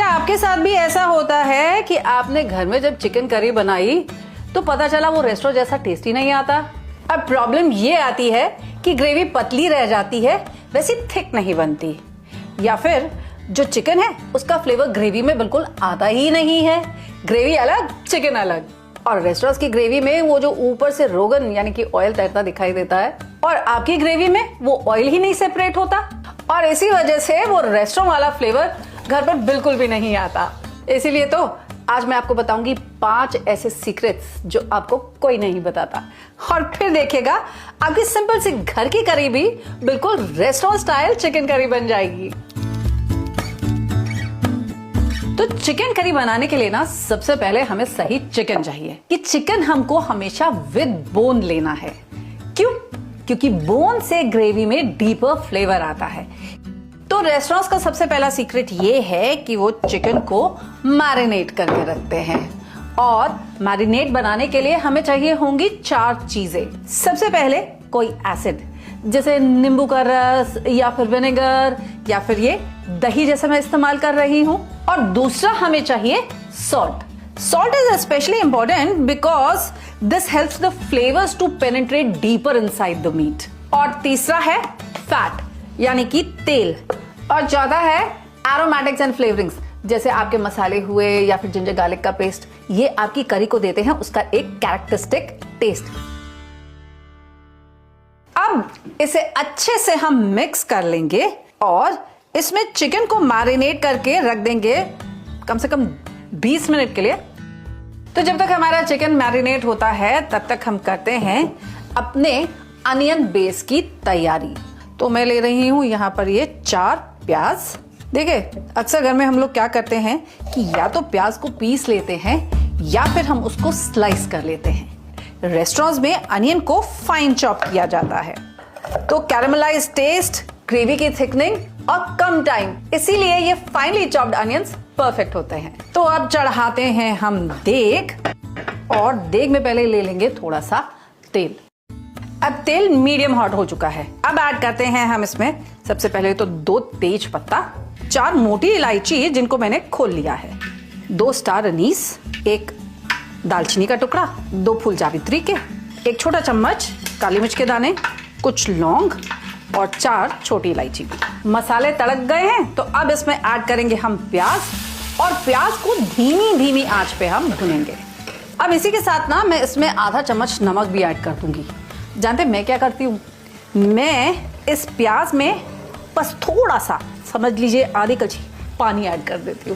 आपके साथ भी ऐसा होता है कि आपने घर में जब चिकन करी बनाई तो पता चला वो रेस्टोरेंट जैसा टेस्टी नहीं आता? अब प्रॉब्लम ये आती है कि ग्रेवी पतली रह जाती है, वैसी थिक नहीं बनती, या फिर जो चिकन है उसका फ्लेवर ग्रेवी में बिल्कुल आता ही नहीं है। ग्रेवी अलग, चिकन अलग। और रेस्टोरेंट की ग्रेवी में वो जो ऊपर से रोगन यानी कि ऑयल तैरता दिखाई देता है, और आपकी ग्रेवी में वो ऑयल ही नहीं सेपरेट होता, और इसी वजह से वो रेस्टोरेंट वाला फ्लेवर घर पर बिल्कुल भी नहीं आता। इसीलिए तो आज मैं आपको बताऊंगी 5 ऐसे सीक्रेट्स जो आपको कोई नहीं बताता, और फिर देखिएगा आपकी सिंपल सी घर की करी भी बिल्कुल रेस्टोरेंट स्टाइल चिकन करी बन जाएगी। तो चिकन करी बनाने के लिए ना सबसे पहले हमें सही चिकन चाहिए। कि चिकन हमको हमेशा विद बोन लेना है। क्यों? क्योंकि बोन से ग्रेवी में डीपर फ्लेवर आता है। तो रेस्टोरेंट्स का सबसे पहला सीक्रेट ये है कि वो चिकन को मैरिनेट करके रखते हैं, और मैरिनेट बनाने के लिए हमें चाहिए होंगी 4 चीजें। सबसे पहले कोई एसिड, जैसे नींबू का रस या फिर विनेगर या फिर ये दही जैसे मैं इस्तेमाल कर रही हूं। और दूसरा हमें चाहिए salt. Salt is specially important because this helps the flavours to penetrate deeper inside the meat. और तीसरा है फैट यानी कि तेल, और चौथा है एरोमेटिक्स एंड फ्लेवरिंग्स, जैसे आपके मसाले हुए या फिर जिंजर गार्लिक का पेस्ट। ये आपकी करी को देते हैं उसका एक कैरेक्टरिस्टिक टेस्ट। अब इसे अच्छे से हम मिक्स कर लेंगे और इसमें चिकन को मैरिनेट करके रख देंगे कम से कम 20 मिनट के लिए। तो जब तक हमारा चिकन मैरिनेट होता है तब तक हम करते हैं अपने अनियन बेस की तैयारी। तो मैं ले रही हूं यहां पर ये 4 प्याज। देखिए अक्सर घर में हम लोग क्या करते हैं कि या तो प्याज को पीस लेते हैं या फिर हम उसको स्लाइस कर लेते हैं। रेस्टोरेंट्स में अनियन को फाइन चॉप किया जाता है, तो कैरेमलाइज टेस्ट, ग्रेवी की थिकनिंग और कम टाइम, इसीलिए ये फाइनली चॉप्ड अनियंस परफेक्ट होते हैं। तो अब चढ़ाते हैं हम देग, और देग में पहले ले लेंगे थोड़ा सा तेल। अब तेल मीडियम हॉट हो चुका है। अब ऐड करते हैं हम इसमें सबसे पहले तो 2 तेज पत्ता, 4 मोटी इलायची जिनको मैंने खोल लिया है, 2 स्टार अनीस, 1 दालचीनी का टुकड़ा, 2 फूल जावित्री के, 1 छोटा चम्मच काली मिर्च के दाने, कुछ लौंग और 4 छोटी इलायची। मसाले तड़क गए हैं तो अब इसमें ऐड करेंगे हम प्याज, और प्याज को धीमी धीमी आंच पे हम भुनेंगे। अब इसी के साथ ना मैं इसमें आधा चम्मच नमक भी ऐड कर दूंगी। जानते मैं क्या करती हूँ, मैं इस प्याज में बस थोड़ा सा, समझ लीजिए आधी कलछी पानी ऐड कर देती हूँ।